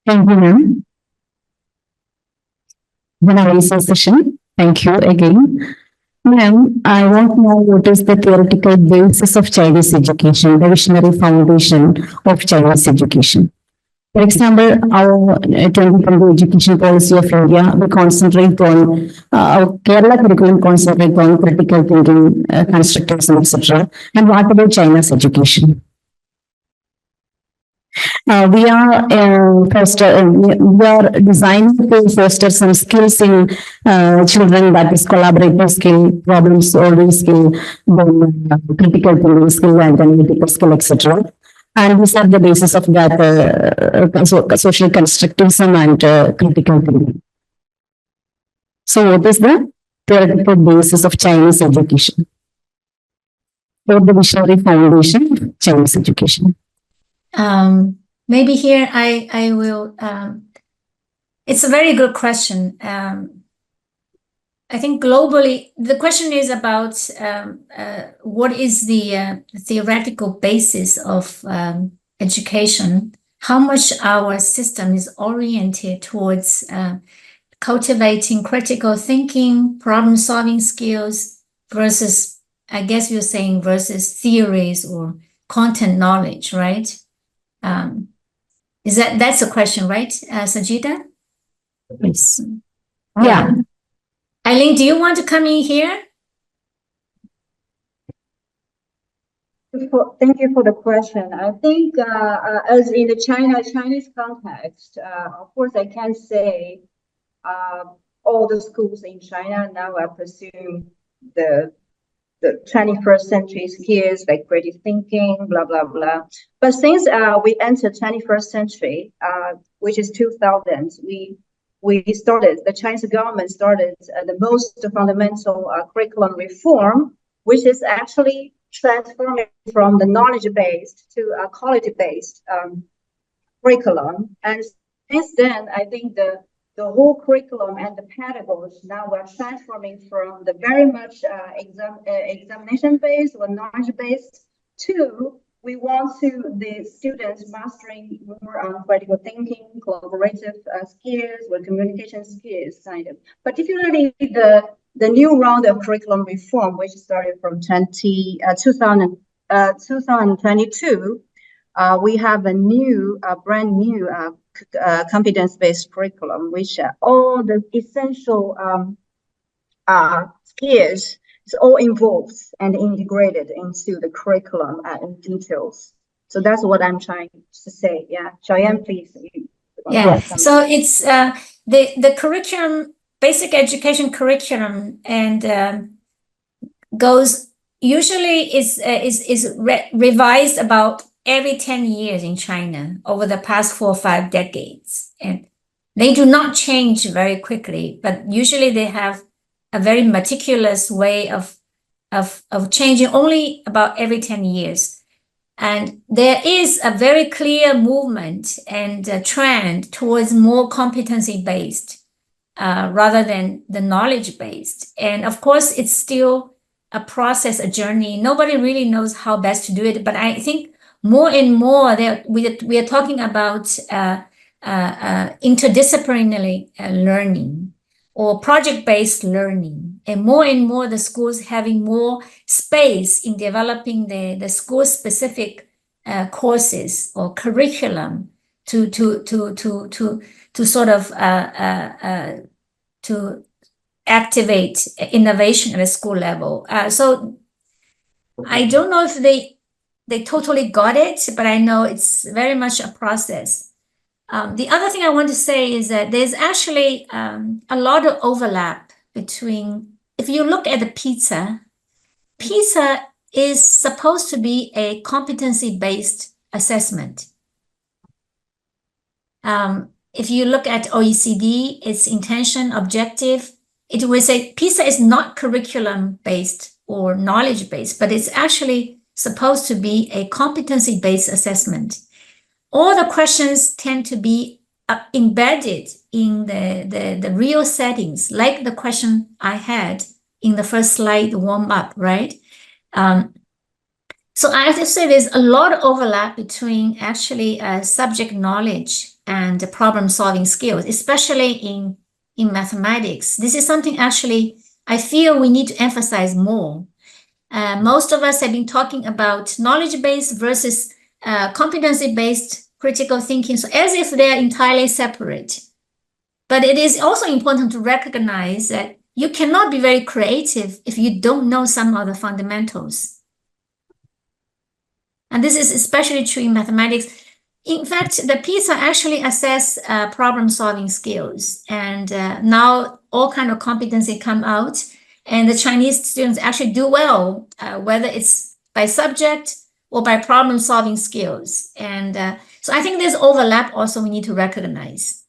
Thank you, ma'am. The analysis session. Thank you again. Ma'am, I want to know what is the theoretical basis of Chinese education, the visionary foundation of Chinese education. For example, our 2020 education policy of India, we concentrate on our Kerala curriculum concentrate on critical thinking, constructivism, etc. And what about China's education? We are designing to foster some skills in children, that is collaborative skill, problem solving skill, then critical thinking skill and analytical skill, etc. And these are the basis of that social constructivism and critical thinking. So what is the theoretical basis of Chinese education? Or the visionary foundation of Chinese education? Maybe here I will, it's a very good question. I think globally, the question is about what is the theoretical basis of education, how much our system is oriented towards cultivating critical thinking, problem-solving skills versus, I guess you're saying, versus theories or content knowledge, right? That's a question, right, Sajida? Yes. Yeah. Eileen, do you want to come in here? Thank you for the question. I think as in the Chinese context, of course, I can say all the schools in China now are pursuing the 21st century skills like critical thinking, blah, blah, blah. But since we entered 21st century, which is 2000s, the Chinese government started the most fundamental curriculum reform, which is actually transforming from the knowledge-based to a quality-based curriculum. And since then, I think the whole curriculum and the pedagogy now are transforming from the very much examination-based or knowledge-based to we want the students mastering more on critical thinking, collaborative skills, or communication skills, kind of. Particularly the new round of curriculum reform, which started from 2022, we have a brand new competence-based curriculum, which all the essential skills is all involved and integrated into the curriculum in details. So that's what I'm trying to say. Yeah, Xiaoyan, please. Yeah. So it's the curriculum, basic education curriculum, and goes usually is revised about every 10 years in China over the past 4 or 5 decades. And they do not change very quickly, but usually they have a very meticulous way of changing only about every 10 years. And there is a very clear movement and a trend towards more competency-based rather than the knowledge-based. And of course, it's still a process, a journey. Nobody really knows how best to do it, but I think more and more we are talking about interdisciplinary learning or project-based learning, and more the schools having more space in developing the school-specific courses or curriculum to sort of to activate innovation at a school level. So I don't know if they totally got it, but I know it's very much a process. The other thing I want to say is that there's actually a lot of overlap between, if you look at the PISA is supposed to be a competency-based assessment. If you look at OECD, its intention, objective, it will say PISA is not curriculum-based or knowledge-based, but it's actually supposed to be a competency-based assessment. All the questions tend to be embedded in the real settings, like the question I had in the first slide, the warm-up, right? So I have to say there's a lot of overlap between actually subject knowledge and problem-solving skills, especially in mathematics. This is something actually I feel we need to emphasize more. Most of us have been talking about knowledge-based versus competency-based critical thinking, so as if they are entirely separate. But it is also important to recognize that you cannot be very creative if you don't know some of the fundamentals. And this is especially true in mathematics. In fact, the PISA actually assess problem-solving skills, and now all kind of competency come out, and the Chinese students actually do well, whether it's by subject or by problem-solving skills. And so I think there's overlap also we need to recognize.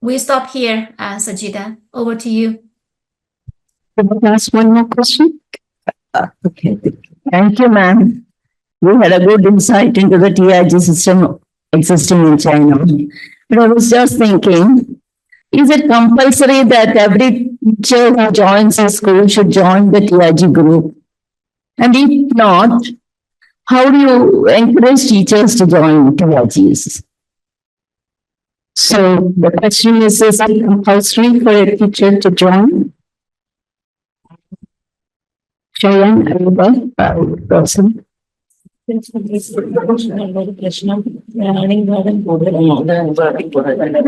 We stop here, Sajida. Over to you. Can I ask one more question? Okay. Thank you, ma'am. We had a good insight into the TIG system existing in China. But I was just thinking, is it compulsory that every teacher who joins a school should join the TIG group? And if not, how do you encourage teachers to join TIGs? So the question is it compulsory for a teacher to join? Xiaoyan, are you there? Person? I'm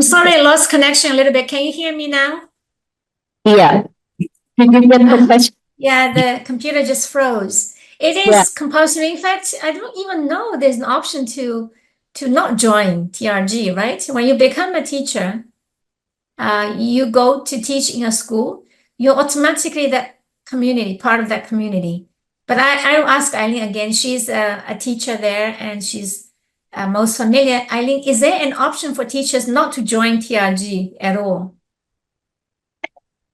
sorry, I lost connection a little bit. Can you hear me now? Yeah. Did you get the question? Yeah, the computer just froze. It is compulsory. In fact, I don't even know there's an option to not join TRG, right? When you become a teacher, you go to teach in a school, you're automatically that community, part of that community. But I'll ask Eileen again. She's a teacher there, and she's most familiar. Eileen, is there an option for teachers not to join TRG at all?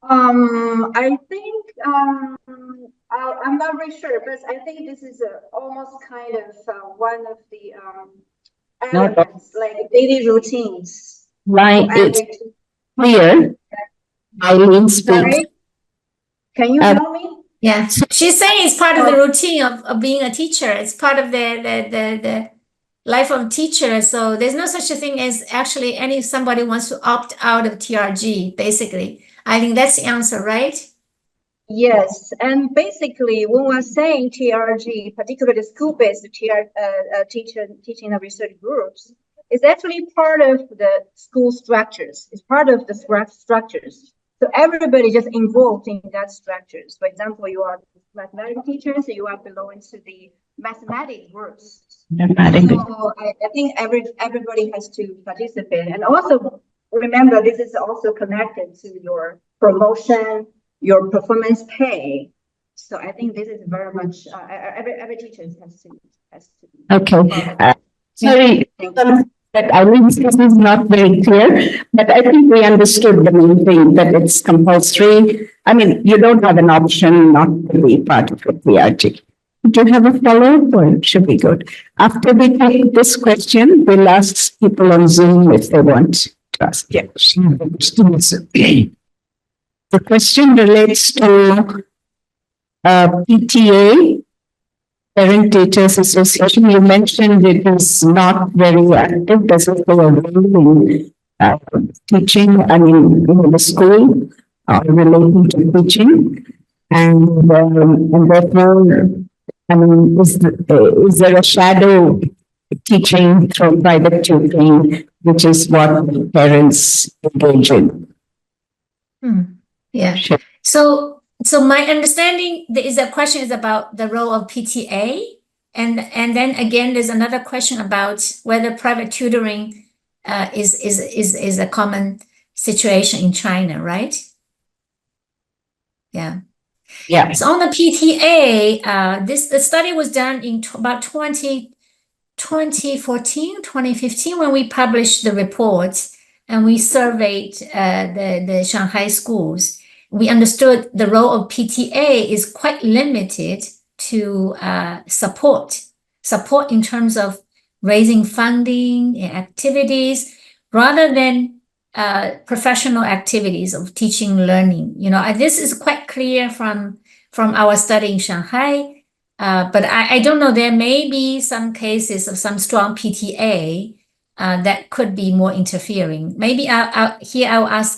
I think I'm not really sure, but I think this is almost kind of one of the elements, like daily routines. Like it's clear. Eileen speaks. Can you hear me? Yeah, she's saying it's part of the routine of being a teacher. It's part of the life of teacher. So there's no such a thing as actually somebody wants to opt out of TRG, basically. I think that's the answer, right? Yes, and basically when we're saying TRG, particularly school-based teaching and research groups, it's actually part of the school structures. It's part of the structures. So everybody just involved in that structures. For example, you are mathematics teachers, you are belonging to the mathematics groups. So I think everybody has to participate. And also remember, this is also connected to your promotion, your performance pay. So I think this is very much every teacher has to. Okay. Sorry. That Eileen's case is not very clear, but I think we understood the main thing, that it's compulsory. I mean, you don't have an option not to be part of the TRG. Do you have a follow-up, or should we go? After we take this question, we'll ask people on Zoom if they want to ask. Yeah. The question relates to PTA, Parent Teachers Association. You mentioned it is not very active. Does it play a role in teaching, I mean, in the school, relating to teaching? And therefore, I mean, is there a shadow teaching through private tutoring, which is what parents engage in? Yeah. Sure. So my understanding is the question is about the role of PTA, and then again there's another question about whether private tutoring is a common situation in China, right? Yeah. Yeah. So on the PTA, the study was done in about 2014, 2015 when we published the report, and we surveyed the Shanghai schools. We understood the role of PTA is quite limited to support in terms of raising funding and activities rather than professional activities of teaching, learning. You know, this is quite clear from our study in Shanghai, but I don't know, there may be some cases of some strong PTA that could be more interfering. Maybe I'll ask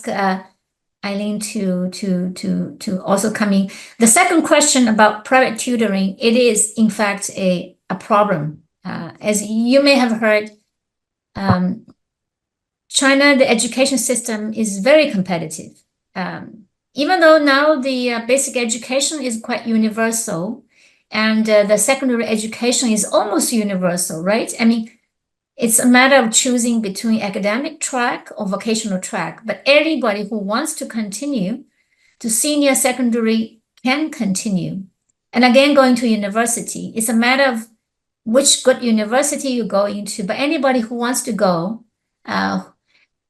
Eileen to also come in. The second question about private tutoring, it is in fact a problem. As you may have heard, China, the education system is very competitive. Even though now the basic education is quite universal and the secondary education is almost universal, right? I mean, it's a matter of choosing between academic track or vocational track, but everybody who wants to continue to senior secondary can continue. And again, going to university, it's a matter of which good university you go into, but anybody who wants to go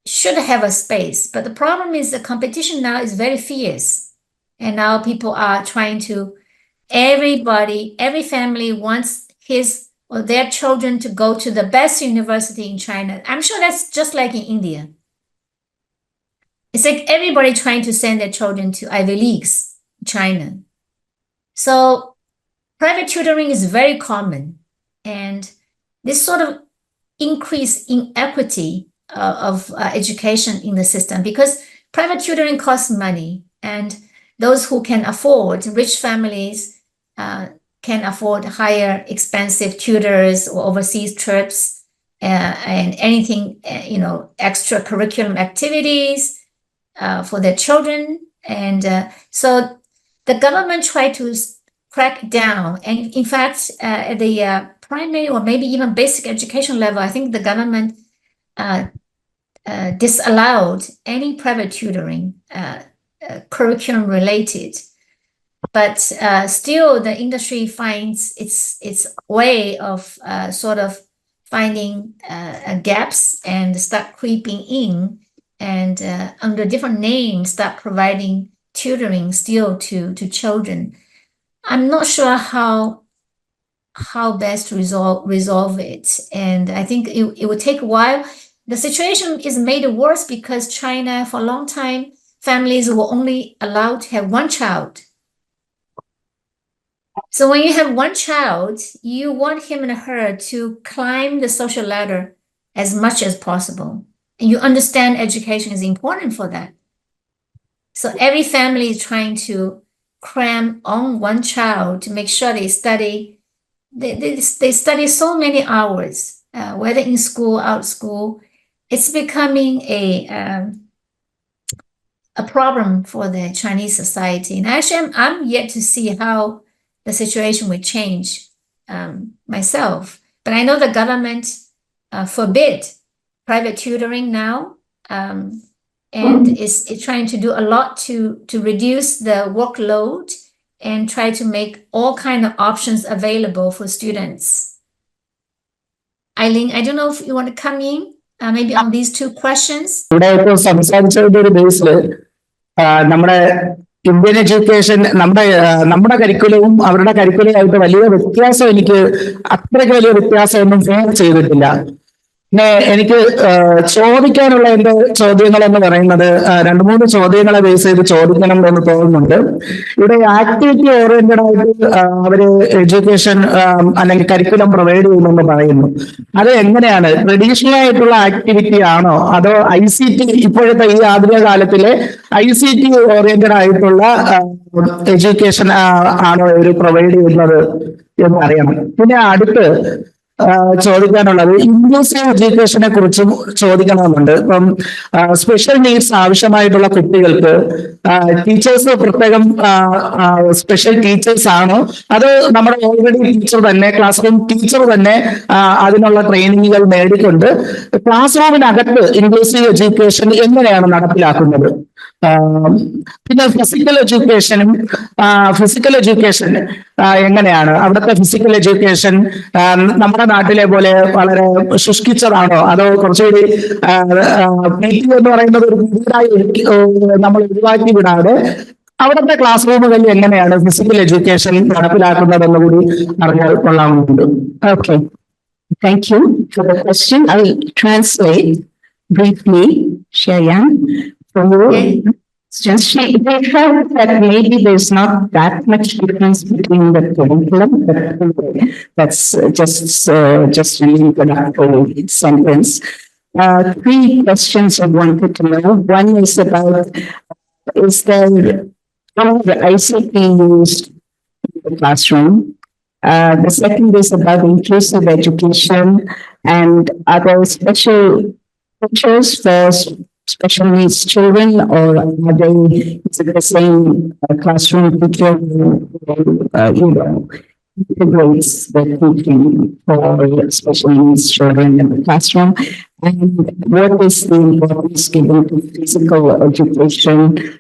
should have a space. But the problem is the competition now is very fierce. And now people are trying to, every family wants his or their children to go to the best university in China. I'm sure that's just like in India. It's like everybody trying to send their children to Ivy Leagues in China. So private tutoring is very common. And this sort of increase in equity of education in the system, because private tutoring costs money, and those who can afford, rich families can afford higher expensive tutors or overseas trips and anything, extra curriculum activities for their children. And so the government tried to crack down. And in fact, at the primary or maybe even basic education level, I think the government disallowed any private tutoring, curriculum related. But still, the industry finds its way of sort of finding gaps and start creeping in, and under different names start providing tutoring still to children. I'm not sure how best to resolve it, and I think it would take a while. The situation is made worse because China, for a long time, families were only allowed to have one child. So when you have one child, you want him and her to climb the social ladder as much as possible. And you understand education is important for that. So every family is trying to cram on one child to make sure they study. They study so many hours, whether in school, out of school. It's becoming a problem for the Chinese society. And actually, I'm yet to see how the situation will change myself. But I know the government forbid private tutoring now, and is trying to do a lot to reduce the workload and try to make all kind of options available for students. Eileen, I don't know if you want to come in, maybe on these two questions. നമ്മുടെ Indian education നമ്മുടെ കരിക്കുലവും അവരുടെ കരിക്കുലവുമായിട്ട് വലിയ വ്യത്യാസം എനിക്ക് അത്രയ്ക്ക് വലിയ വ്യത്യാസമൊന്നും feel ചെയ്തിട്ടില്ല. പിന്നെ എനിക്ക് ചോദിക്കാനുള്ള എന്റെ ചോദ്യങ്ങൾ എന്ന് പറയുന്നത് 2-3 ചോദ്യങ്ങളെ ബേസ് ചെയ്ത് ചോദിക്കണം എന്ന് തോന്നുന്നുണ്ട്. ഇവിടെ ആക്ടിവിറ്റി ഓറിയന്റഡ് ആയിട്ട് അവര് എഡ്യൂക്കേഷൻ അല്ലെങ്കിൽ കരിക്കുലം പ്രൊവൈഡ് ചെയ്യുമെന്ന് പറയുന്നു. അത് എങ്ങനെയാണ്? ട്രഡീഷണൽ ആയിട്ടുള്ള ആക്ടിവിറ്റി ആണോ, അതോ ICT ഇപ്പോഴത്തെ ഈ ആധുനിക കാലത്തിലെ ICT ഓറിയന്റഡ് ആയിട്ടുള്ള എഡ്യൂക്കേഷൻ ആണോ ഇവർ പ്രൊവൈഡ് ചെയ്യുന്നത് എന്ന് അറിയണം. പിന്നെ അടുത്ത് ചോദിക്കാനുള്ളത് ഇൻക്ലൂസീവ് എഡ്യൂക്കേഷനെ കുറിച്ചും ചോദിക്കണമെന്നുണ്ട്. ഇപ്പം സ്പെഷ്യൽ നീഡ്സ് ആവശ്യമായിട്ടുള്ള കുട്ടികൾക്ക് ടീച്ചേഴ്സ് പ്രത്യേകം സ്പെഷ്യൽ ടീച്ചേഴ്സ് ആണോ, അത് നമ്മുടെ ഓൾറെഡി ടീച്ചർ തന്നെ, ക്ലാസ് റൂം ടീച്ചർ തന്നെ അതിനുള്ള ട്രെയിനിങ്ങുകൾ നേടിക്കൊണ്ട് ക്ലാസ് റൂമിനകത്ത് ഇൻക്ലൂസീവ് എഡ്യൂക്കേഷൻ എങ്ങനെയാണ് നടപ്പിലാക്കുന്നത്? പിന്നെ ഫിസിക്കൽ എഡ്യൂക്കേഷൻ എങ്ങനെയാണ്? അവിടുത്തെ ഫിസിക്കൽ എഡ്യൂക്കേഷൻ നമ്മുടെ നാട്ടിലെ പോലെ വളരെ ശുഷ്കിച്ചതാണോ, അതോ കുറച്ചുകൂടി PT എന്ന് പറയുന്നത് ഒരു പുതിയതായി നമ്മൾ ഒഴിവാക്കി വിടാതെ അവിടുത്തെ ക്ലാസ് റൂമുകളിൽ എങ്ങനെയാണ് ഫിസിക്കൽ എഡ്യൂക്കേഷൻ നടപ്പിലാക്കുന്നതെന്ന് കൂടി അറിഞ്ഞാൽ കൊള്ളാവുന്നുണ്ട്. Okay, thank you for the question. I will translate briefly, Xiaoyan, for you. Okay. Just they felt that maybe there's not that much difference between the curriculum, but that's just an introductory sentence. Three questions I wanted to know. One is about, is there the ICT used in the classroom? The second is about inclusive education, and are there special teachers for special needs children, or are they, is it the same classroom teacher who, integrates the teaching for special needs children in the classroom? And what is the importance given to physical education?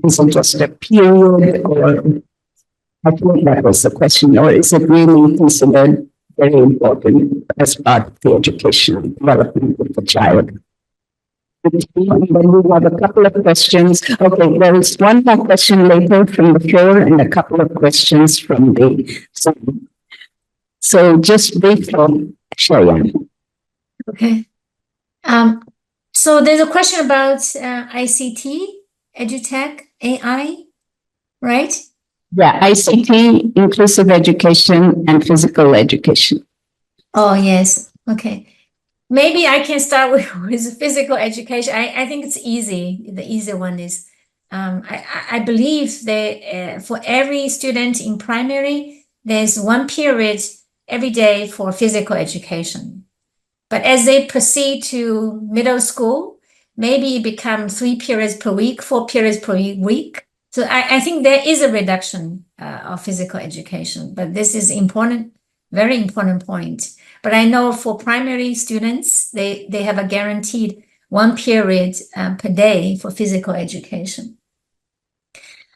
Is it just a period, or I think that was the question, or is it really considered very important as part of the educational development of the child? And then we have a couple of questions. Okay, there is one more question later from the floor and a couple of questions from the Zoom. So just wait for Xiaoyan. Okay. So there's a question about ICT, EduTech, AI, right? Yeah, ICT, inclusive education, and physical education. Oh, yes. Okay. Maybe I can start with physical education. I think it's easy. The easy one is, I believe that for every student in primary, there's one period every day for physical education. But as they proceed to middle school, maybe it becomes 3 periods per week, 4 periods per week. So I think there is a reduction of physical education, but this is important, very important point. But I know for primary students, they have a guaranteed 1 period per day for physical education.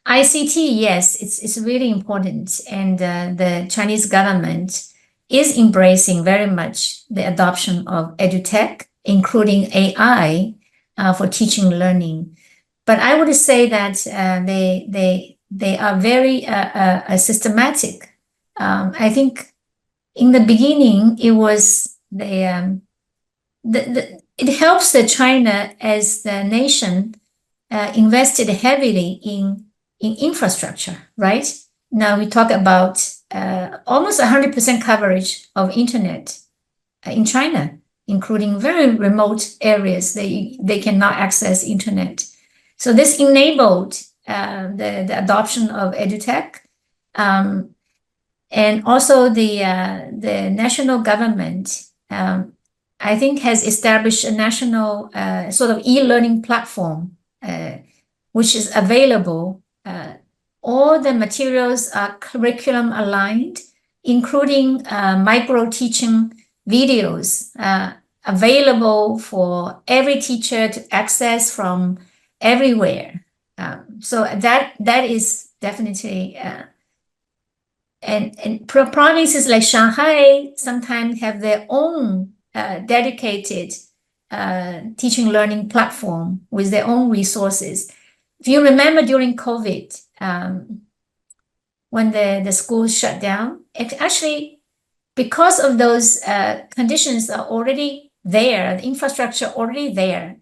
ICT, yes, it's really important. And the Chinese government is embracing very much the adoption of EduTech, including AI for teaching and learning. But I would say that they are very systematic. I think in the beginning, it was it helps that China as the nation invested heavily in infrastructure, right? Now we talk about almost 100% coverage of internet in China, including very remote areas. They cannot access internet. So this enabled the adoption of EduTech. And also the national government, I think, has established a national sort of e-learning platform, which is available. All the materials are curriculum aligned, including micro teaching videos available for every teacher to access from everywhere. So that is definitely, and provinces like Shanghai sometimes have their own dedicated teaching learning platform with their own resources. If you remember during COVID, when the schools shut down, it actually, because of those conditions are already there, the infrastructure already there,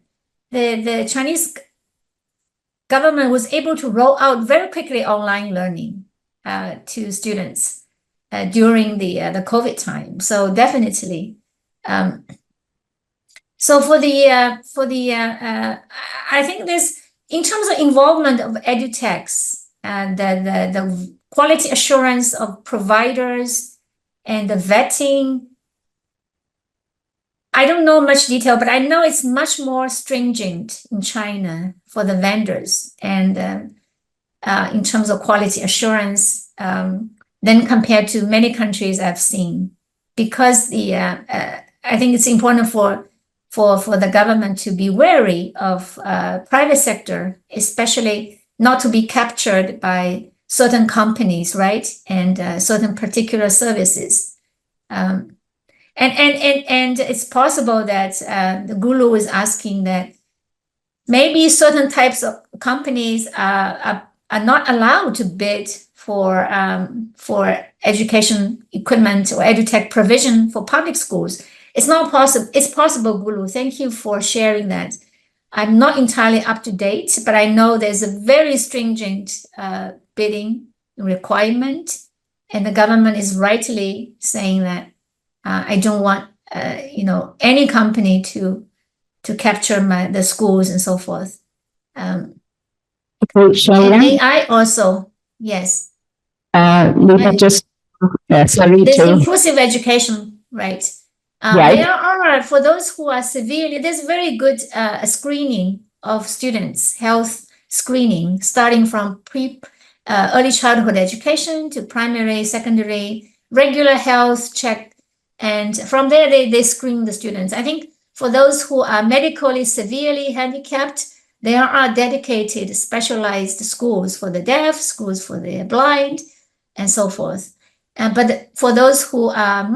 the Chinese government was able to roll out very quickly online learning to students during the COVID time. So definitely. So for the I think this, in terms of involvement of edutechs and the quality assurance of providers and the vetting, I don't know much detail, but I know it's much more stringent in China for the vendors and in terms of quality assurance than compared to many countries I've seen, because I think it's important for the government to be wary of private sector, especially not to be captured by certain companies, right? And certain particular services. And it's possible that the Gulu is asking that maybe certain types of companies are not allowed to bid for education equipment or edutech provision for public schools. It's not possible. It's possible, Gulu. Thank you for sharing that. I'm not entirely up to date, but I know there's a very stringent bidding requirement, and the government is rightly saying that I don't want any company to capture the schools and so forth. Okay, And Xiaoyan, AI also, yes. we have just, sorry There's to, inclusive education, right? Right. There are, for those who are severely, there's very good screening of students, health screening, starting from early childhood education to primary, secondary, regular health check. And from there, they screen the students. I think for those who are medically severely handicapped, there are dedicated specialized schools for the deaf, schools for the blind, and so forth. But for those who are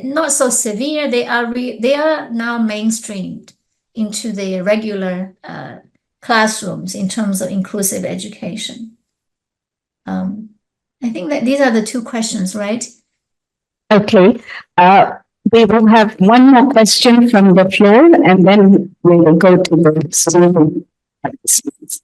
not so severe, they are now mainstreamed into the regular classrooms in terms of inclusive education. I think that these are the two questions, right? okay. We will have one more question from the floor and then we will go to the Zoom participants.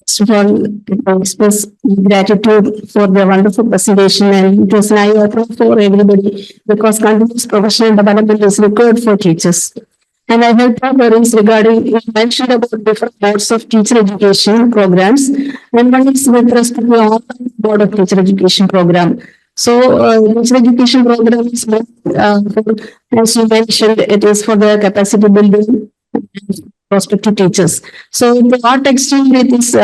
First of all, I express gratitude for the wonderful presentation, and it was an eye-opener for everybody because continuous professional development is required for teachers. And I have two queries regarding, you mentioned about different modes of teacher education programs, and one is with respect to the online mode of teacher education program. So, teacher education program is more, as you mentioned, it is for the capacity building prospective teachers. So, to what extent it is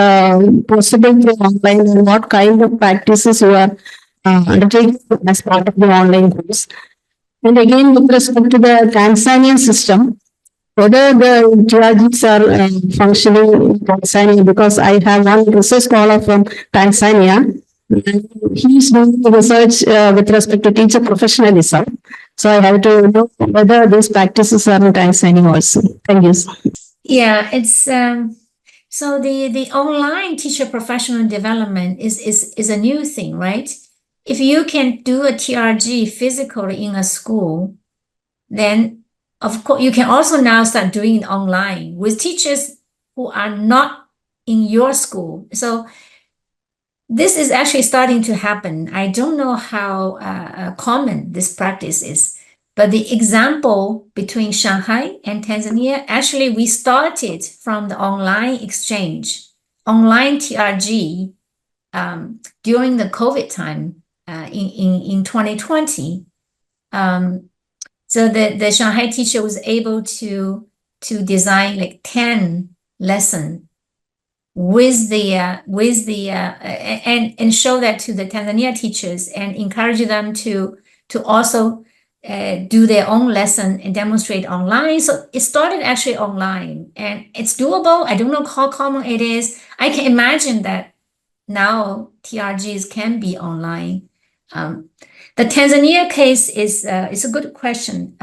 possible through online, and what kind of practices you are undertaking as part of the online course? And again, with respect to the Tanzanian system, whether the TRGs are functioning in Tanzania, because I have one research scholar from Tanzania. He is doing research with respect to teacher professionalism. So I have to know whether these practices are in Tanzania also. Thank you. Yeah, it's so the online teacher professional development is a new thing, right? If you can do a TRG physically in a school, then of course you can also now start doing it online with teachers who are not in your school. So this is actually starting to happen. I don't know how common this practice is, but the example between Shanghai and Tanzania, actually we started from the online exchange, online TRG during the COVID time in 2020. So the Shanghai teacher was able to design like 10 lessons with the and show that to the Tanzania teachers and encourage them to also do their own lesson and demonstrate online. So it started actually online, and it's doable. I don't know how common it is. I can imagine that now TRGs can be online. The Tanzania case is a good question.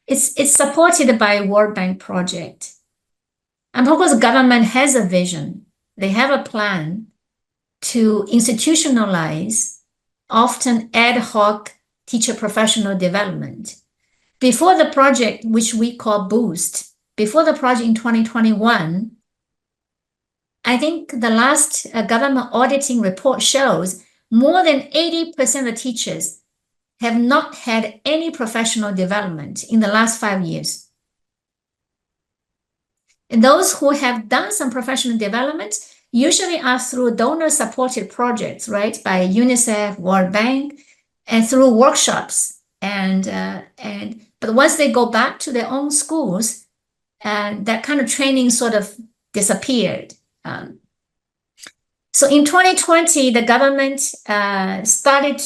It's supported by a World Bank project. And of course, the government has a vision. They have a plan to institutionalize often ad hoc teacher professional development. Before the project, which we call Boost, before the project in 2021, I think the last government auditing report shows more than 80% of teachers have not had any professional development in the last 5 years. And those who have done some professional development usually are through donor-supported projects, right, by UNICEF, World Bank, and through workshops. But once they go back to their own schools, that kind of training sort of disappeared. So in 2020, the government started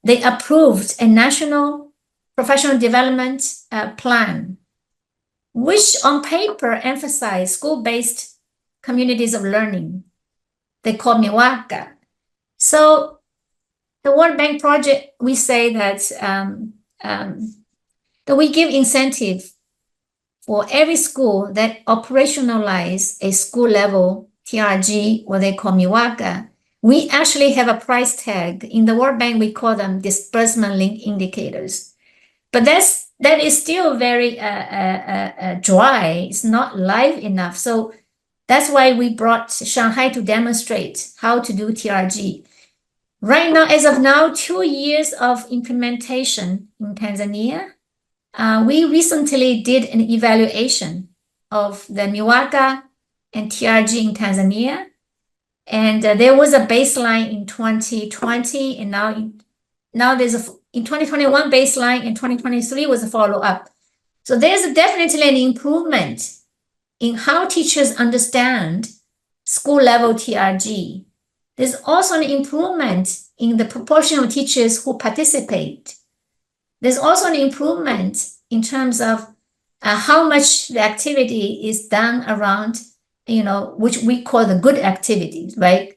they approved a national professional development plan, which on paper emphasized school-based communities of learning. They call Miwaka. So the World Bank project, we say that we give incentive for every school that operationalize a school level TRG, what they call Miwaka. We actually have a price tag. In the World Bank, we call them disbursement link indicators. But that's that is still very dry. It's not live enough. So that's why we brought Shanghai to demonstrate how to do TRG. Right now, as of now, 2 years of implementation in Tanzania. We recently did an evaluation of the Miwaka and TRG in Tanzania. And there was a baseline in 2020, and now there's in 2021 baseline, and 2023 was a follow-up. So there's definitely an improvement in how teachers understand school level TRG. There's also an improvement in the proportion of teachers who participate. There's also an improvement in terms of how much the activity is done around, which we call the good activities, right?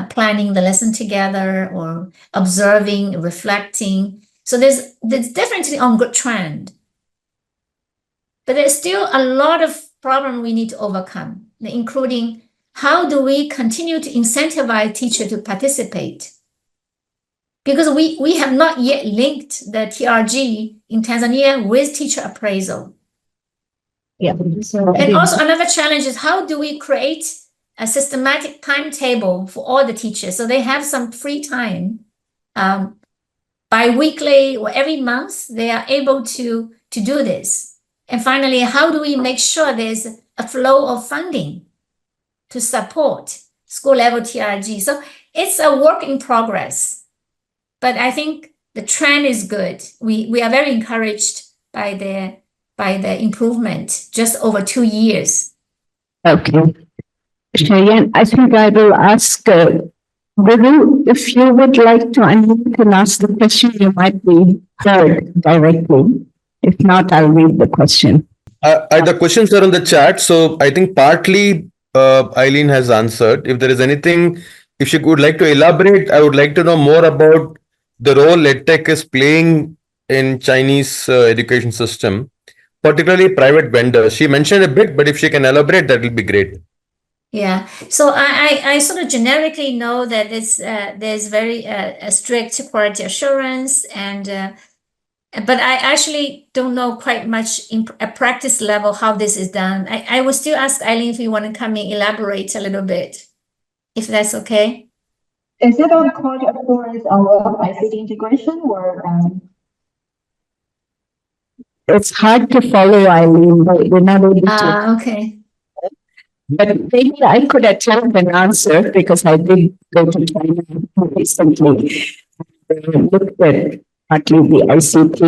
Planning the lesson together or observing, reflecting. So there's definitely on good trend. But there's still a lot of problem we need to overcome, including how do we continue to incentivize teachers to participate? Because we have not yet linked the TRG in Tanzania with teacher appraisal. Yeah. And also another challenge is how do we create a systematic timetable for all the teachers so they have some free time bi-weekly or every month they are able to do this. And finally, how do we make sure there's a flow of funding to support school level TRG? So it's a work in progress, but I think the trend is good. We are very encouraged by the improvement just over 2 years. Okay. Xiaoyan, I think I will ask Guru, if you would like to unmute and ask the question, you might be heard directly. If not, I'll read the question. The questions are on the chat, so I think partly Eileen has answered. If there is anything, if she would like to elaborate, I would like to know more about the role EdTech is playing in Chinese education system, particularly private vendors. She mentioned a bit, but if she can elaborate, that will be great. Yeah, so I sort of generically know that there's very strict quality assurance, and but I actually don't know quite much in a practice level how this is done. I will still ask Eileen if you want to come and elaborate a little bit, if that's okay. Is it on quality assurance or ICT integration or? It's hard to follow, Eileen, but we're not able to. Okay. But maybe I could attempt an answer because I did go to China recently. Looked at partly the ICT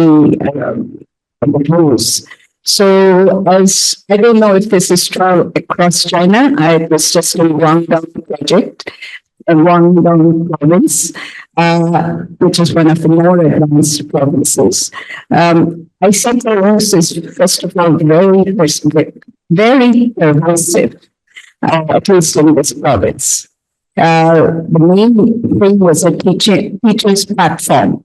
the rules. So as I don't know if this is true across China, it was just a Guangdong project, a Guangdong province, which is one of the more advanced provinces. ICT rules is first of all very pervasive, at least in this province. The main thing was a teachers platform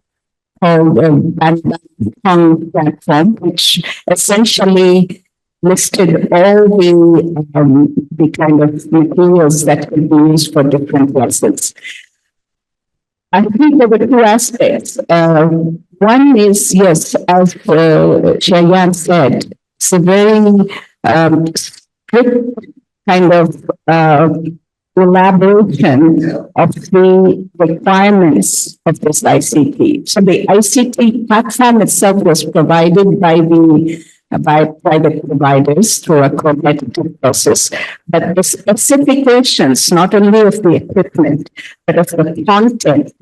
called Bandung platform, which essentially listed all the kind of materials that could be used for different lessons. I think there were two aspects. One is, yes, as Xiaoyan said, it's a very strict kind of elaboration of the requirements of this ICT. So the ICT platform itself was provided by private providers through a competitive process. But the specifications, not only of the equipment, but of the content,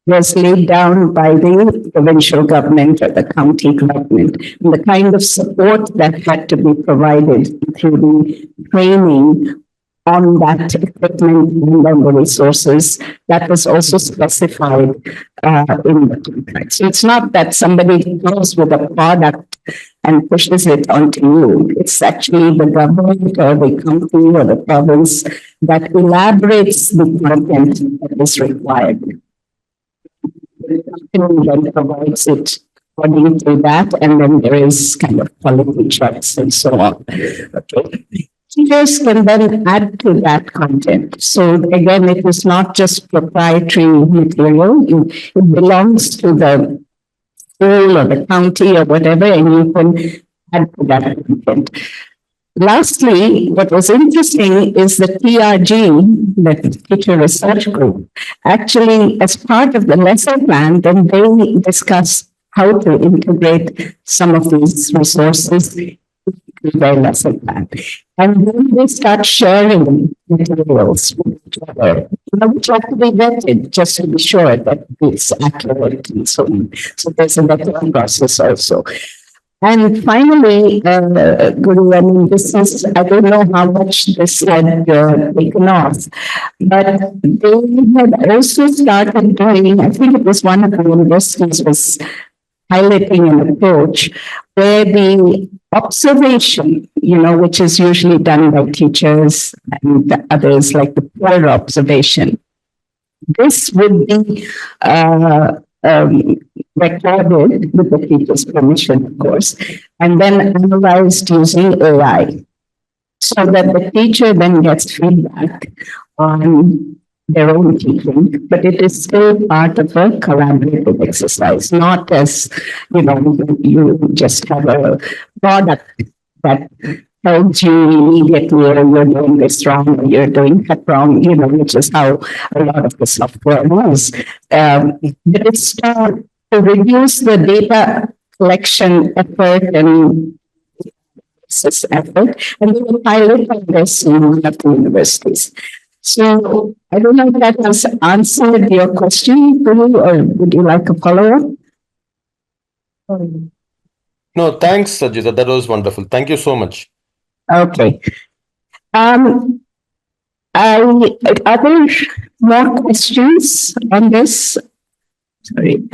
was laid down by the provincial government or the county government, and the kind of support that had to be provided, including training on that equipment and on the resources, that was also specified in the contract. So it's not that somebody goes with a product and pushes it onto you. It's actually the government or the county or the province that elaborates the content that is required. The company then provides it according to that, and then there is kind of quality checks and so on. Okay. Teachers can then add to that content. So again, it is not just proprietary material. It belongs to the school or the county or whatever, and you can add to that content. Lastly, what was interesting is the TRG, the Teacher Research Group, actually, as part of the lesson plan, then they discuss how to integrate some of these resources into their lesson plan. And then they start sharing materials with each other, which have to be vetted just to be sure that it's accurate and so on. So there's a vetting process also. And finally, Guru, I mean, I don't know how much this had taken off, but they had also started doing, I think it was one of the universities was piloting an approach where the observation, which is usually done by teachers and others, like the peer observation, this would be recorded with the teacher's permission, of course, and then analyzed using AI, so that the teacher then gets feedback on their own teaching, but it is still part of a collaborative exercise, not as, you just have a product that tells you immediately, or you're doing this wrong, or you're doing that wrong, which is how a lot of the software was. But it's to reduce the data collection effort and effort, and we will pilot this in one of the universities. So I don't know if that has answered your question, Guru, or would you like a follow-up? No, thanks, Sajida. That was wonderful. Thank you so much. Okay. Are there more questions on this? Sorry.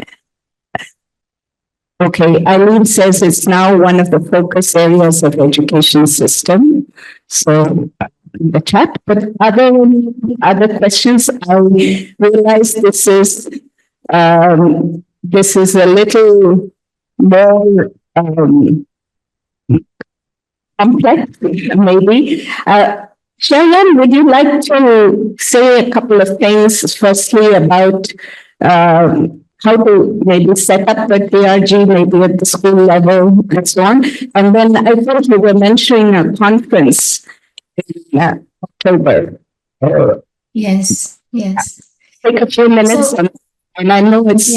Okay, Eileen says it's now one of the focus areas of education system. So in the chat, but other questions? I realize this is a little more complex, maybe. Xiaoyan, would you like to say a couple of things, firstly, about how to maybe set up the TRG, maybe at the school level and so on? And then I thought you were mentioning a conference in October. Yes. Take a few minutes, and I know it's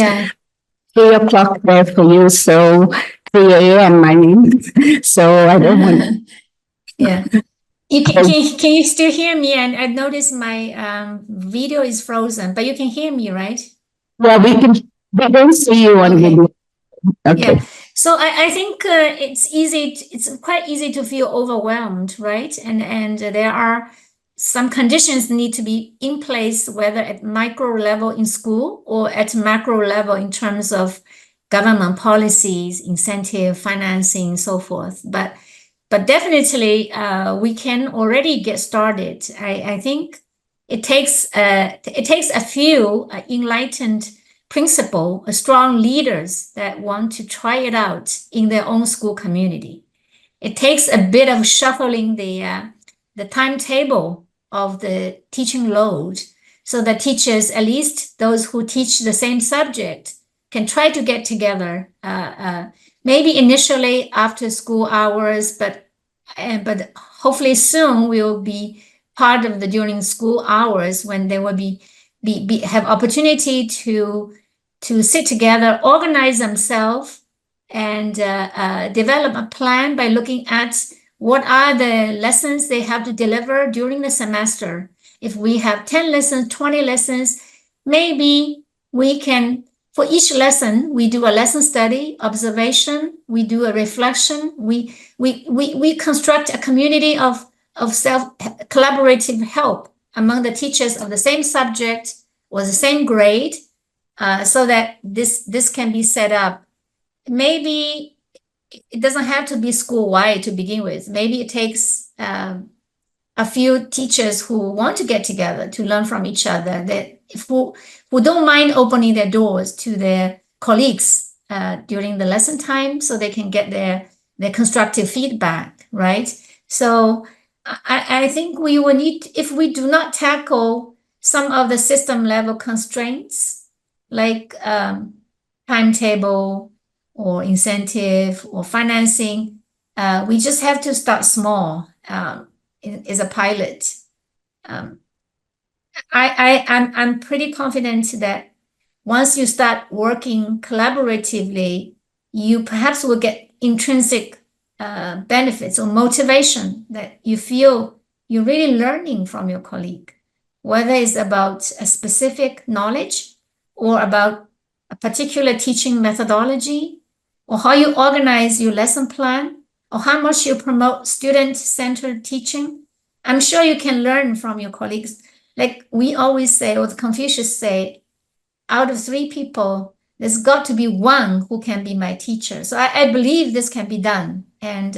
3:00 there for you, so 3 a.m. I mean, so I don't want. Yeah. Can you still hear me? And I noticed my video is frozen, but you can hear me, right? Well, we don't see you on video. Okay. Yeah. So I think it's quite easy to feel overwhelmed, right? And there are some conditions need to be in place, whether at micro level in school or at macro level in terms of government policies, incentive, financing, so forth. But definitely we can already get started. I think it takes a few enlightened principal, strong leaders that want to try it out in their own school community. It takes a bit of shuffling the timetable of the teaching load, so that teachers, at least those who teach the same subject, can try to get together. Maybe initially after school hours, but hopefully soon will be part of the during school hours, when they will have opportunity to sit together, organize themselves, and develop a plan by looking at what are the lessons they have to deliver during the semester. If we have 10 lessons, 20 lessons, maybe we can, for each lesson, we do a lesson study, observation, we do a reflection, we construct a community of self-collaborative help among the teachers of the same subject or the same grade, so that this can be set up. Maybe it doesn't have to be school-wide to begin with. Maybe it takes a few teachers who want to get together to learn from each other, who don't mind opening their doors to their colleagues during the lesson time, so they can get their constructive feedback, right? So I think we will need, if we do not tackle some of the system level constraints, like timetable, or incentive or financing. We just have to start small as a pilot. I'm pretty confident that once you start working collaboratively, you perhaps will get intrinsic benefits or motivation that you feel you're really learning from your colleague, whether it's about a specific knowledge or about a particular teaching methodology, or how you organize your lesson plan, or how much you promote student-centered teaching. I'm sure you can learn from your colleagues. Like we always say, or the Confucius say, out of 3 people, there's got to be one who can be my teacher. So I believe this can be done, and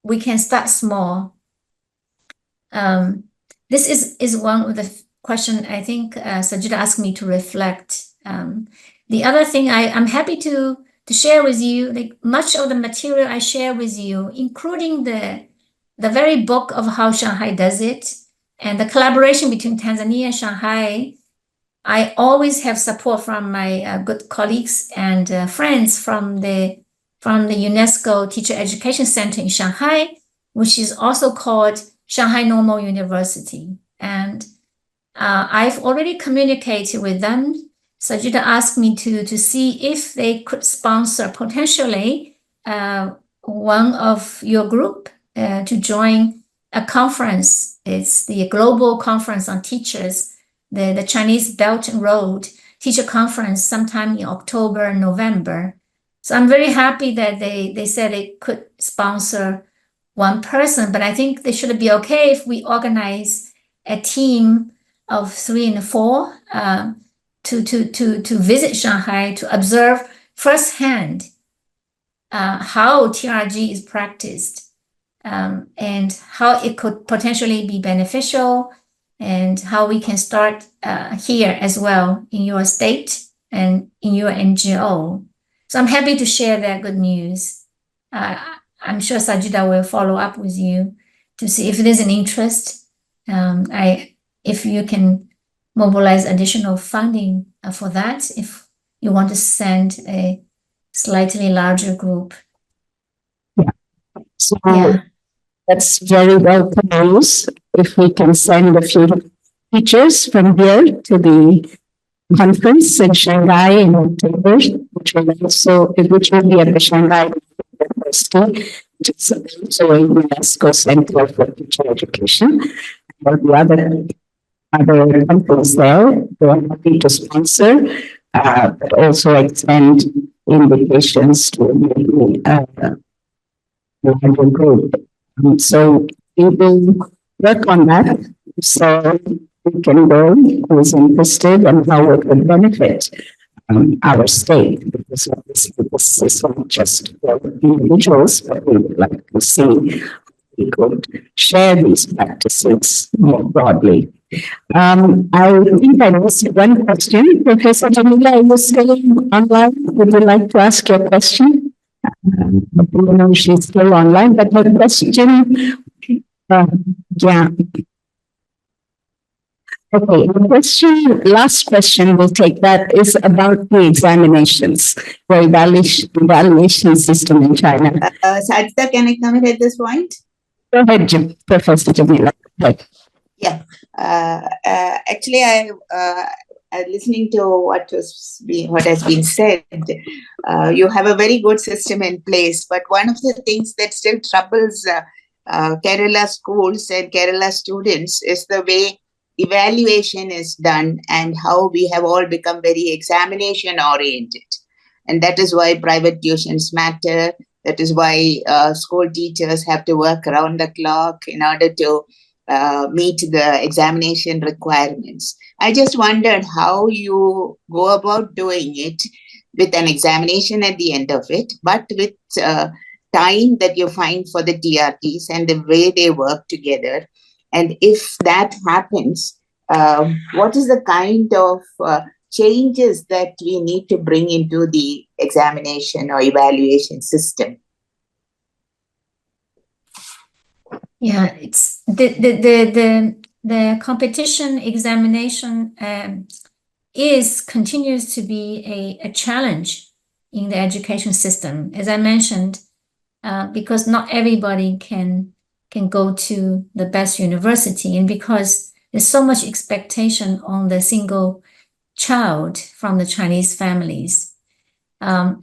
we can start small. This is one of the question I think Sajida asked me to reflect. The other thing I'm happy to share with you, like much of the material I share with you, including the very book of how Shanghai does it and the collaboration between Tanzania and Shanghai. I always have support from my good colleagues and friends from the UNESCO Teacher Education Center in Shanghai, which is also called Shanghai Normal University. And I've already communicated with them. Sajida asked me to see if they could sponsor potentially one of your group to join a conference. It's the Global Conference on Teachers, the Chinese Belt and Road Teacher Conference sometime in October, November. So I'm very happy that they said they could sponsor one person, but I think they should be okay if we organize a team of 3 and 4 to visit Shanghai to observe firsthand how TRG is practiced and how it could potentially be beneficial, and how we can start here as well in your state and in your NGO. So I'm happy to share that good news. I'm sure Sajida will follow up with you to see if there's an interest. If you can mobilize additional funding for that, if you want to send a slightly larger group. So Yeah. that's very welcome news. If we can send a few teachers from here to the conference in Shanghai in October, which will be at the Shanghai University, which is also a UNESCO Center for Teacher Education. Or the other countries there, they're happy to sponsor, but also extend invitations to the larger group. So we will work on that. So we can go who is interested and how it would benefit our state, because obviously this is not just for individuals, but we would like to see we could share these practices more broadly. I think I missed one question. Professor Jamila, are you still online? Would you like to ask your question? I don't know if she's still online, but her question, yeah. Okay, last question we'll take that is about the examinations, the evaluation system in China. Sajida, can I comment at this point? Go ahead, Professor Jamila. Yeah, actually, I listening to what has been said. You have a very good system in place, but one of the things that still troubles Kerala schools and Kerala students is the way evaluation is done and how we have all become very examination oriented. And that is why private tuitions matter. That is why school teachers have to work around the clock in order to meet the examination requirements. I just wondered how you go about doing it with an examination at the end of it, but with time that you find for the TRTs and the way they work together. And if that happens, what is the kind of changes that we need to bring into the examination or evaluation system? Yeah, it's the competition examination continues to be a challenge in the education system. As I mentioned, because not everybody can go to the best university, and because there's so much expectation on the single child from the Chinese families.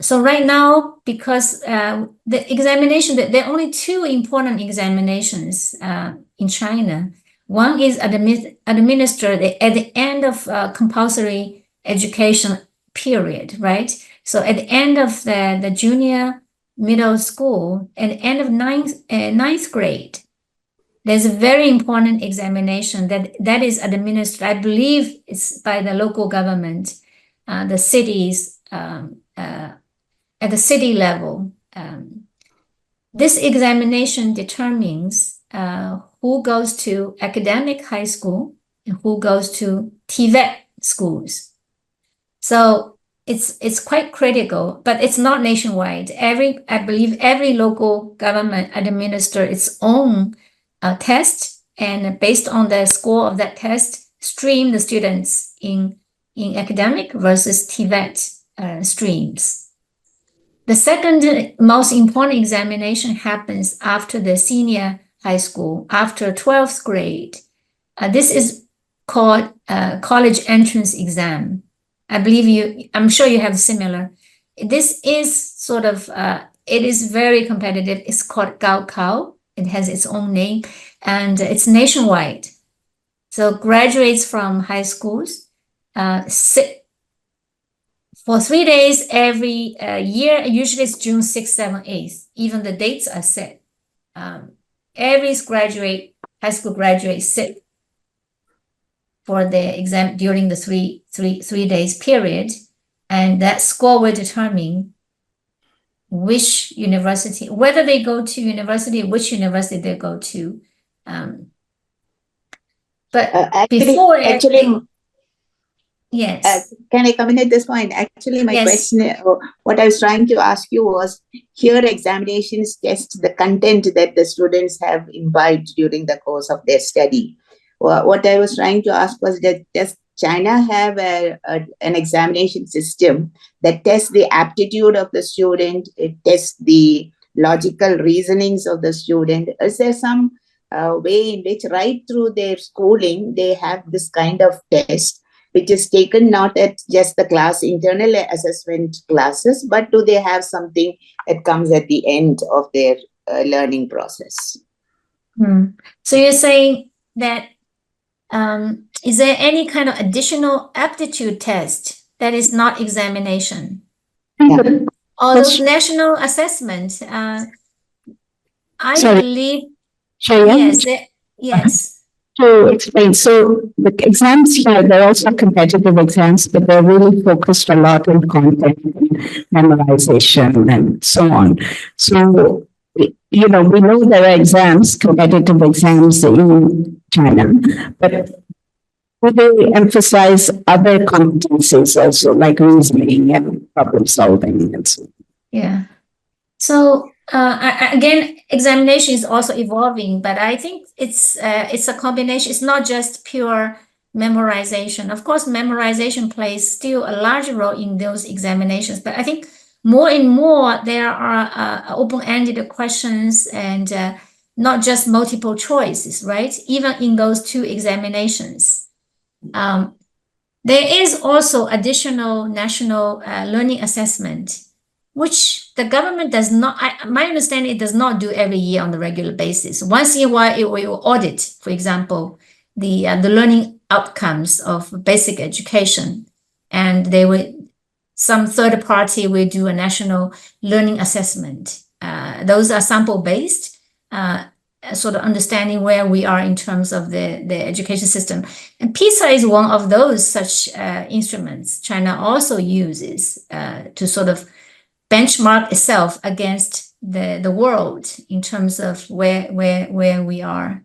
So right now, because the examination, there are only two important examinations in China. One is administered at the end of compulsory education period, right? So at the end of the junior middle school and end of ninth grade, there's a very important examination that is administered, I believe it's by the local government, the cities, at the city level. This examination determines who goes to academic high school and who goes to TVET schools. So it's quite critical, but it's not nationwide. I believe every local government administer its own test, and based on the score of that test, stream the students in academic versus TVET streams. The second most important examination happens after the senior high school, after 12th grade. This is called college entrance exam. I'm sure you have similar. This is sort of, it is very competitive. It's called Gaokao. It has its own name, and it's nationwide. So graduates from high schools sit for 3 days every year. Usually it's June 6th, 7th, 8th. Even the dates are set. Every high school graduate sit for the exam during the three days period, and that score will determine which university, whether they go to university, which university they go to. But yes. Can I come in at this point? Actually, my question, what I was trying to ask you was, here examinations test the content that the students have imbibed during the course of their study. What I was trying to ask was that does China have an examination system that tests the aptitude of the student, it tests the logical reasonings of the student? Is there some way in which right through their schooling, they have this kind of test, which is taken not at just the class internal assessment classes, but do they have something that comes at the end of their learning process? So you're saying that is there any kind of additional aptitude test that is not examination? Yeah. Or those national assessments? I believe, yes. To explain, so the exams here, they're also competitive exams, but they're really focused a lot on content and memorization and so on. So, we know there are exams, competitive exams in China, but they emphasize other competencies also, like reasoning and problem solving and so on. Yeah. So again, examination is also evolving, but I think it's a combination. It's not just pure memorization. Of course, memorization plays still a large role in those examinations, but I think more and more there are open-ended questions and not just multiple choices, right? Even in those two examinations. There is also additional national learning assessment, which the government does not, my understanding, it does not do every year on a regular basis. Once in a while, it will audit, for example, the learning outcomes of basic education. And some third party will do a national learning assessment. Those are sample-based, sort of understanding where we are in terms of the education system. And PISA is one of those such instruments China also uses to sort of benchmark itself against the world in terms of where we are.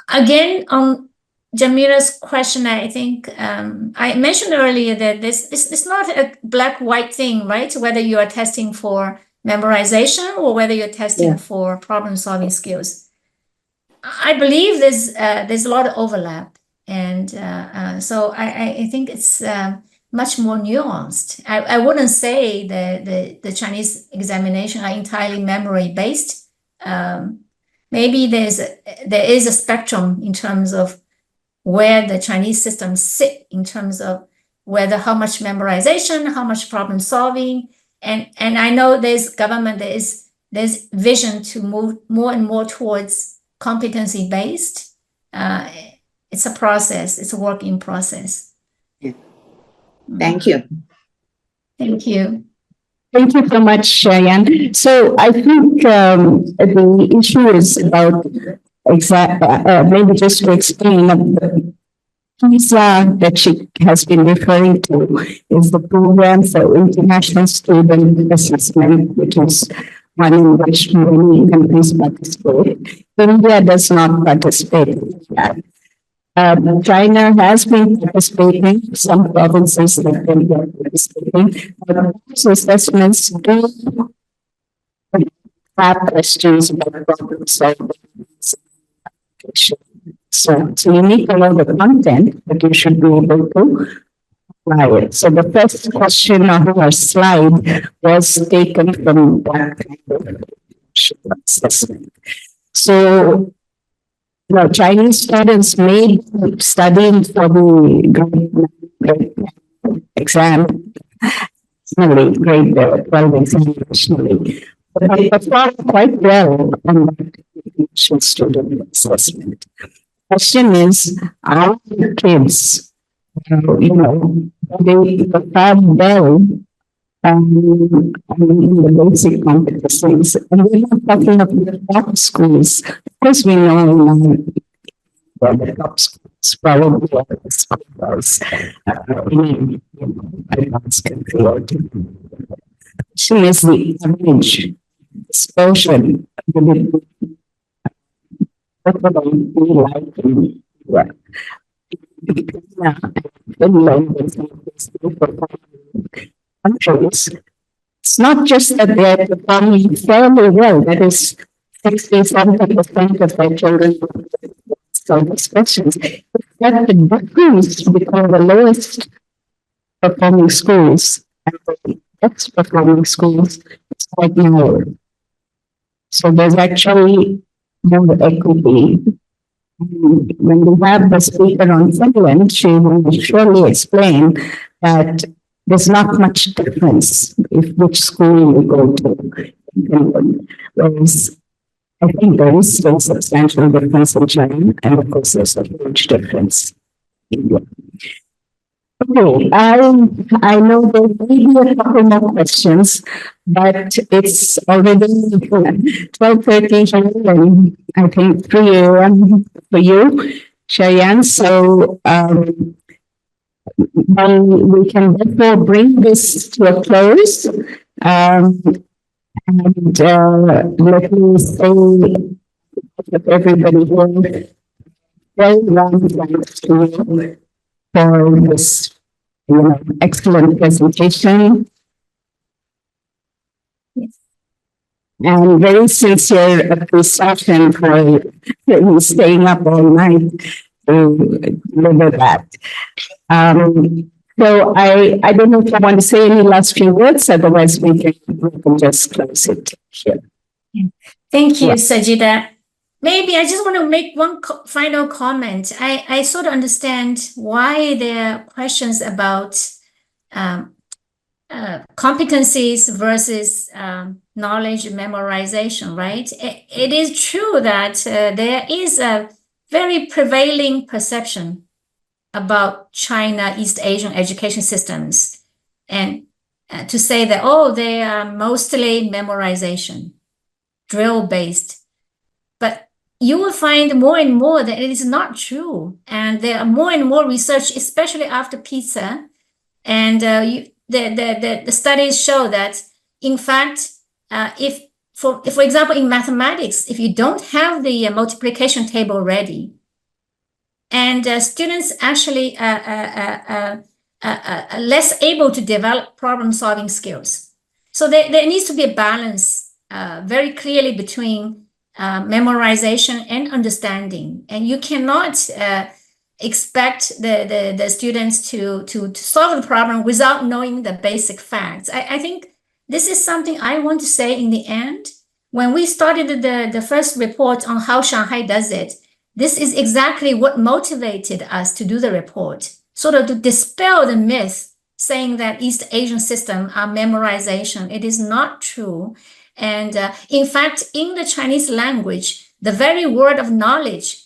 Again, on Jamira's question, I think I mentioned earlier that it's not a black-white thing, right? Whether you are testing for memorization or whether you're testing for problem-solving skills. I believe there's a lot of overlap, and so I think it's much more nuanced. I wouldn't say the Chinese examination are entirely memory based. Maybe there is a spectrum in terms of where the Chinese systems sit in terms of whether how much memorization, how much problem solving, and I know there's vision to move more and more towards competency based. It's a process. It's a work in process. Thank you. Thank you. Thank you so much, Xiaoyan. So I think the issue is about maybe just to explain the PISA that she has been referring to is the Program for International Student Assessment, which is one in which many countries participate. India does not participate in that. China has been participating, some provinces have been participating, but those assessments do have questions about problem solving. So you need to know the content, but you should be able to apply it. So the first question on our slide was taken from that kind of assessment. So Chinese students may be studying for the grade exam, grade 12 exam nationally, but they perform quite well on the international student assessment. Question is, our kids, they perform well in the basic competencies, and we're not talking of the top schools. Of course, we know the top schools probably are the schools in advanced country or the question is the average dispersion. What would I be like in countries? It's not just that they're performing fairly well, that is 60-70% of their children solve these questions. It's that the difference between the lowest performing schools and the best performing schools is quite narrow. So there's actually more equity. When we have the speaker on Finland, she will surely explain that there's not much difference which school you go to in Finland. Whereas I think there is still substantial difference in China, and of course there's a huge difference in India. Okay, I know there may be a couple more questions, but it's already 12:30 here, and I think 3 a.m. for you, Xiaoyan. So we can therefore bring this to a close. And let me say that everybody here, very long thanks to you for this excellent presentation. Yes. And very sincere appreciation for staying up all night to deliver that. So I don't know if you want to say any last few words, otherwise we can just close it here. Thank you, Sajida. Maybe I just want to make one final comment. I sort of understand why there are questions about competencies versus knowledge memorization, right? It is true that there is a very prevailing perception about China, East Asian education systems, and to say that, oh, they are mostly memorization, drill-based. But you will find more and more that it is not true. And there are more and more research, especially after PISA. And the studies show that, in fact, if for example, in mathematics, if you don't have the multiplication table ready, and students actually are less able to develop problem-solving skills. So there needs to be a balance very clearly between memorization and understanding. And you cannot expect the students to solve the problem without knowing the basic facts. I think this is something I want to say in the end. When we started the first report on how Shanghai does it, this is exactly what motivated us to do the report, sort of to dispel the myth saying that East Asian system are memorization. It is not true. And in fact, in the Chinese language, the very word of knowledge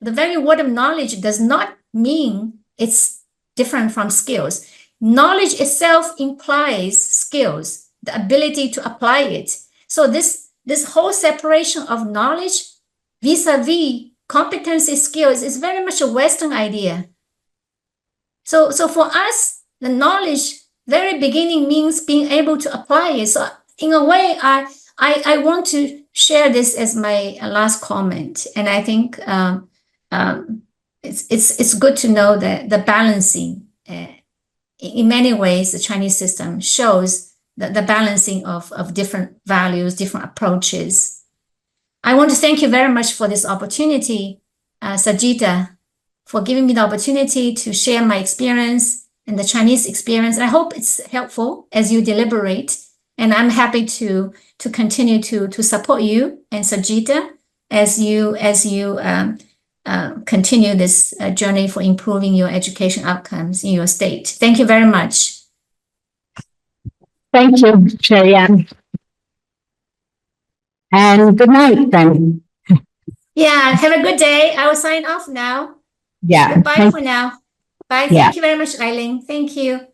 does not mean it's different from skills. Knowledge itself implies skills, the ability to apply it. So this whole separation of knowledge vis-a-vis competency skills is very much a Western idea. So for us, the knowledge very beginning means being able to apply it. So in a way, I want to share this as my last comment. And I think it's good to know that the balancing, in many ways, the Chinese system shows the balancing of different values, different approaches. I want to thank you very much for this opportunity, Sajida, for giving me the opportunity to share my experience and the Chinese experience. I hope it's helpful as you deliberate. And I'm happy to continue to support you and Sajida as you continue this journey for improving your education outcomes in your state. Thank you very much. Thank you, Xiaoyan. And good night then. Yeah, have a good day. I will sign off now. Yeah. Goodbye for now. Bye. Yeah. Thank you very much, Eileen. Thank you.